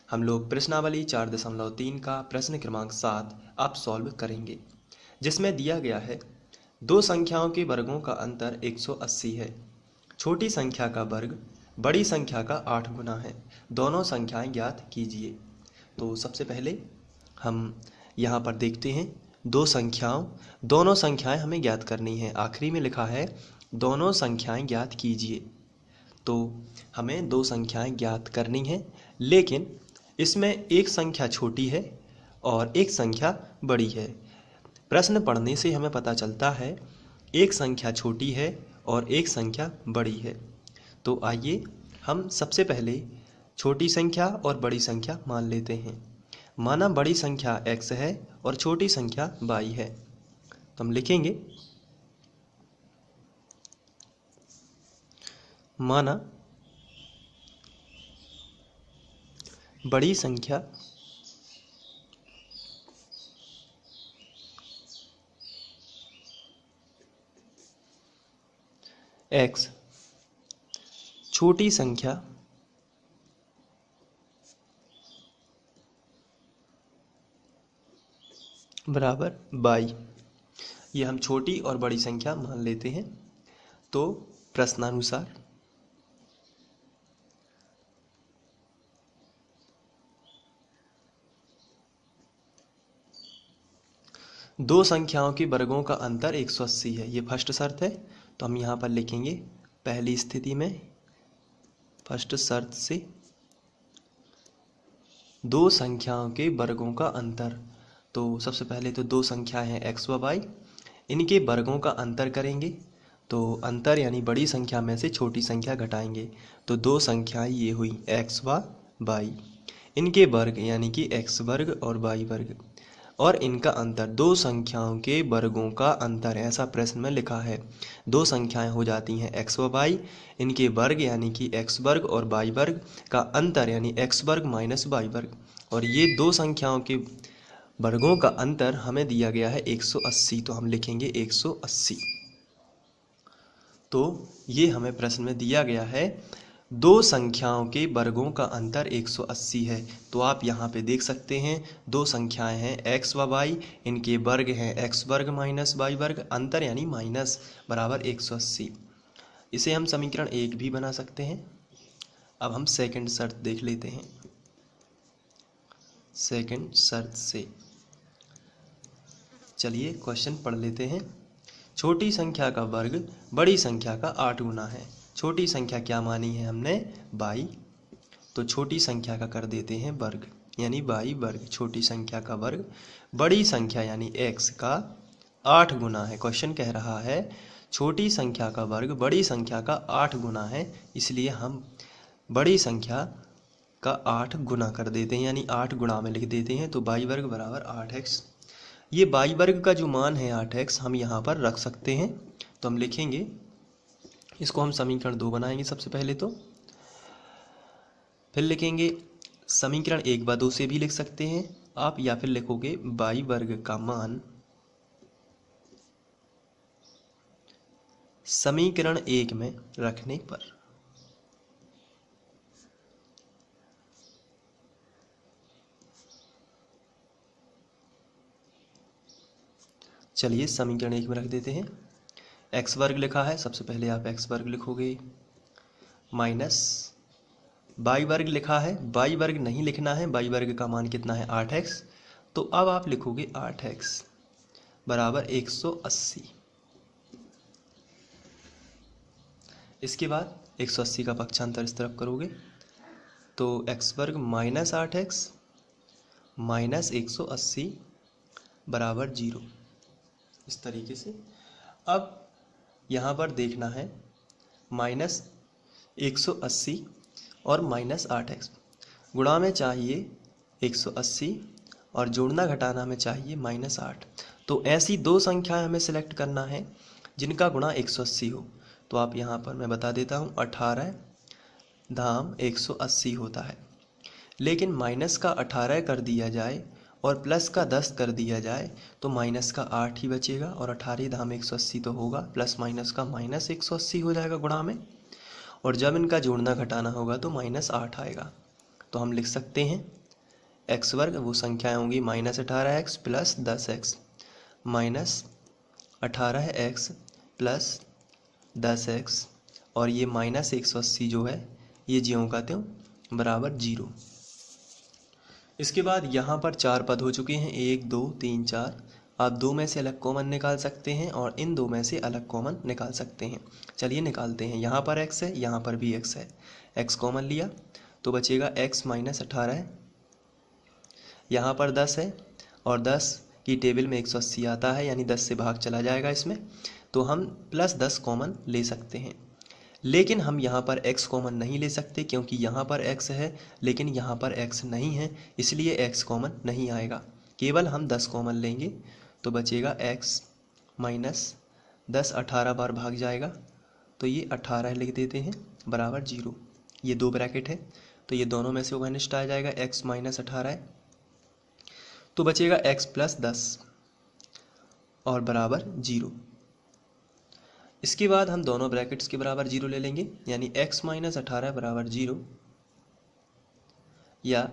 हम लोग प्रश्नावली 4.3 का प्रश्न क्रमांक 7 अब सॉल्व करेंगे, जिसमें दिया गया है दो संख्याओं के वर्गों का अंतर 180 है। छोटी संख्या का वर्ग बड़ी संख्या का 8 गुना है। दोनों संख्याएं ज्ञात कीजिए। तो सबसे पहले हम यहाँ पर देखते हैं दोनों संख्याएं हमें ज्ञात करनी है। आखिरी में लिखा है दोनों संख्याएं ज्ञात कीजिए। तो हमें दो संख्याएं ज्ञात करनी है, लेकिन इसमें एक संख्या छोटी है और एक संख्या बड़ी है। प्रश्न पढ़ने से हमें पता चलता है एक संख्या छोटी है और एक संख्या बड़ी है। तो आइए हम सबसे पहले छोटी संख्या और बड़ी संख्या मान लेते हैं। माना बड़ी संख्या x है और छोटी संख्या y है। तो हम लिखेंगे माना बड़ी संख्या x छोटी संख्या बराबर y। ये हम छोटी और बड़ी संख्या मान लेते हैं। तो प्रश्नानुसार दो संख्याओं के वर्गों का अंतर 180 है, ये फर्स्ट शर्त है। तो हम यहाँ पर लिखेंगे पहली स्थिति में फर्स्ट शर्त से दो संख्याओं के वर्गों का अंतर। तो सबसे पहले तो दो संख्याएं हैं x व y, इनके वर्गों का अंतर करेंगे। तो अंतर यानी बड़ी संख्या में से छोटी संख्या घटाएंगे। तो दो संख्याएं ये हुई x व y, इनके वर्ग यानी कि x वर्ग और y वर्ग, और इनका अंतर दो संख्याओं के वर्गों का अंतर, ऐसा प्रश्न में लिखा है। दो संख्याएं हो जाती हैं x व y, इनके वर्ग यानी कि x वर्ग और y वर्ग का अंतर यानी x वर्ग माइनस y वर्ग, और ये दो संख्याओं के वर्गों का अंतर हमें दिया गया है 180। तो हम लिखेंगे 180। तो ये हमें प्रश्न में दिया गया है दो संख्याओं के वर्गों का अंतर 180 है। तो आप यहाँ पे देख सकते हैं दो संख्याएं हैं x व y, इनके वर्ग हैं x वर्ग माइनस y वर्ग, अंतर यानी माइनस बराबर 180। इसे हम समीकरण 1 भी बना सकते हैं। अब हम सेकंड शर्त देख लेते हैं। सेकंड शर्त से चलिए क्वेश्चन पढ़ लेते हैं। छोटी संख्या का वर्ग बड़ी संख्या का 8 गुना है। छोटी संख्या क्या मानी है हमने y, तो छोटी संख्या का कर देते हैं वर्ग यानी y वर्ग। छोटी संख्या का वर्ग बड़ी संख्या यानी x का 8 गुना है। क्वेश्चन कह रहा है छोटी संख्या का वर्ग बड़ी संख्या का 8 गुना है, इसलिए हम बड़ी संख्या का 8 गुना कर देते हैं यानी 8 गुणा में लिख देते हैं। तो y वर्ग बराबर 8x। ये y वर्ग का जो मान है 8x हम यहाँ पर रख सकते हैं। तो हम लिखेंगे, इसको हम समीकरण 2 बनाएंगे सबसे पहले, तो फिर लिखेंगे समीकरण 1 व 2 से भी लिख सकते हैं आप, या फिर लिखोगे y वर्ग का मान समीकरण 1 में रखने पर। चलिए समीकरण 1 में रख देते हैं। x वर्ग लिखा है, सबसे पहले आप x वर्ग लिखोगे, माइनस y वर्ग लिखा है, y वर्ग नहीं लिखना है, y वर्ग का मान कितना है 8x। तो अब आप लिखोगे 8x बराबर 180। इसके बाद 180 का पक्षांतर इस तरफ करोगे तो x वर्ग माइनस 8x माइनस 180 बराबर 0। इस तरीके से अब यहाँ पर देखना है माइनस 180 और माइनस 8x, गुणा में चाहिए 180 और जोड़ना घटाना में चाहिए माइनस 8। तो ऐसी दो संख्याएं हमें सिलेक्ट करना है जिनका गुणा 180 हो। तो आप यहाँ पर मैं बता देता हूँ 18 धाम 180 होता है, लेकिन माइनस का 18 कर दिया जाए और प्लस का 10 कर दिया जाए तो माइनस का 8 ही बचेगा, और 18 धाम 180 तो होगा, प्लस माइनस का माइनस 180 हो जाएगा गुणा में, और जब इनका जोड़ना घटाना होगा तो माइनस 8 आएगा। तो हम लिख सकते हैं एक्स वर्ग, वो संख्याएं होंगी -18x plus 10x minus 18x plus 10x, और ये -180 जो है ये ज्यों का त्यों बराबर 0। इसके बाद यहाँ पर 4 पद हो चुके हैं, 1 2 3 4। आप दो में से अलग कॉमन निकाल सकते हैं और इन दो में से अलग कॉमन निकाल सकते हैं। चलिए निकालते हैं। यहाँ पर x है, यहाँ पर भी x है, x कॉमन लिया तो बचेगा x माइनस 18 है। यहाँ पर 10 है और 10 की टेबल में 180 आता है, यानी 10 से भाग चला जाएगा इसमें, तो हम प्लस 10 कॉमन ले सकते हैं। लेकिन हम यहाँ पर x कॉमन नहीं ले सकते क्योंकि यहाँ पर x है लेकिन यहाँ पर x नहीं है, इसलिए x कॉमन नहीं आएगा। केवल हम 10 कॉमन लेंगे तो बचेगा x माइनस 10 18 बार भाग जाएगा तो ये 18 लिख देते हैं बराबर 0। ये दो ब्रैकेट है तो ये दोनों में से ओवरनिस्ट आ जाएगा, x माइनस 18 है तो बचेगा x प्लस 10 और बराबर 0। इसके बाद हम दोनों ब्रैकेट्स के बराबर 0 ले लेंगे, यानी x माइनस 18 बराबर 0 या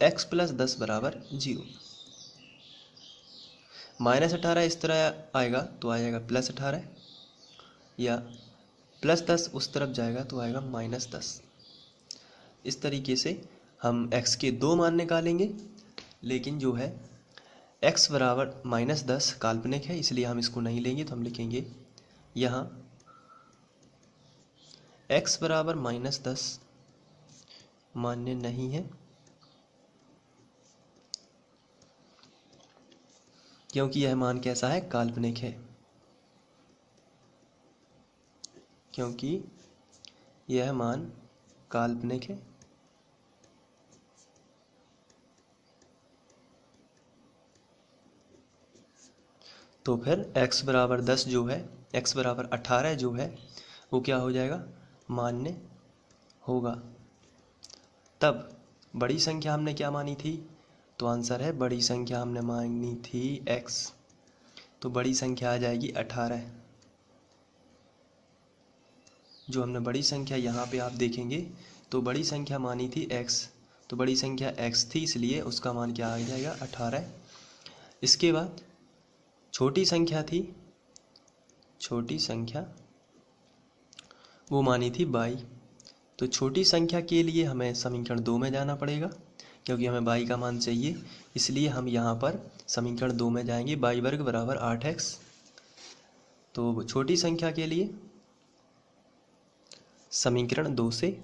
x प्लस 10 बराबर 0। -18 इस तरह आएगा तो आ जाएगा +18, या +10 उस तरफ जाएगा तो आएगा -10। इस तरीके से हम x के दो मान निकालेंगे, लेकिन जो है x बराबर -10 काल्पनिक है इसलिए हम इसको नहीं लेंगे, तो हम लिखेंगे यहाँ x बराबर -10 मान्य नहीं है क्योंकि यह मान कैसा है, काल्पनिक है, क्योंकि यह मान काल्पनिक है। तो फिर x बराबर 10 जो है, x बराबर 18 जो है वो क्या हो जाएगा, मान्य होगा। तब बड़ी संख्या हमने क्या मानी थी, तो आंसर है बड़ी संख्या हमने मानी थी x, तो बड़ी संख्या आ जाएगी 18। जो हमने बड़ी संख्या यहाँ पे आप देखेंगे तो बड़ी संख्या मानी थी x, तो बड़ी संख्या x थी इसलिए उसका मान क्या आ जाएगा 18। इसके बाद छोटी संख्या थी, छोटी संख्या वो मानी थी y, तो छोटी संख्या के लिए हमें समीकरण 2 में जाना पड़ेगा क्योंकि हमें y का मान चाहिए, इसलिए हम यहाँ पर समीकरण 2 में जाएंगे, y वर्ग बराबर 8x। तो छोटी संख्या के लिए समीकरण 2 से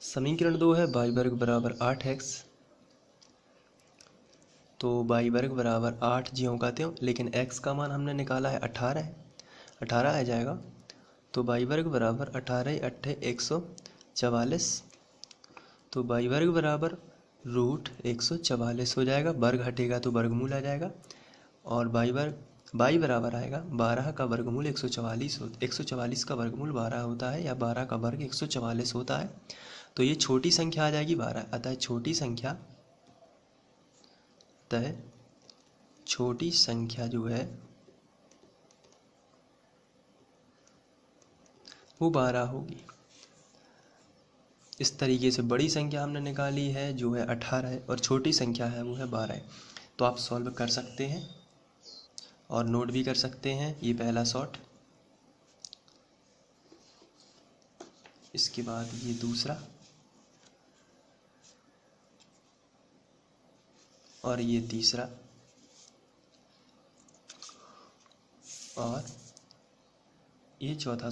समीकरण 2 है y वर्ग बराबर 8x, तो y वर्ग बराबर 8 ज्यों का त्यों, लेकिन x का मान हमने निकाला है 18 है, 18 आ जाएगा, तो y वर्ग बराबर 18 8 144, तो y वर्ग बराबर √144 हो जाएगा, वर्ग हटेगा तो वर्गमूल आ जाएगा, और y बराबर आएगा 12 का वर्गमूल 144 144 का वर्गमूल 12 होता है, या 12 का वर्ग 144 होता है, तो ये छोटी संख्या आ जाएगी 12। अतः छोटी संख्या जो है वो 12 होगी। इस तरीके से बड़ी संख्या हमने निकाली है जो है 18 है, और छोटी संख्या है वो है 12 है। तो आप सॉल्व कर सकते हैं और नोट भी कर सकते हैं, ये पहला शॉर्ट, इसके बाद ये दूसरा, और ये तीसरा, और ये चौथा।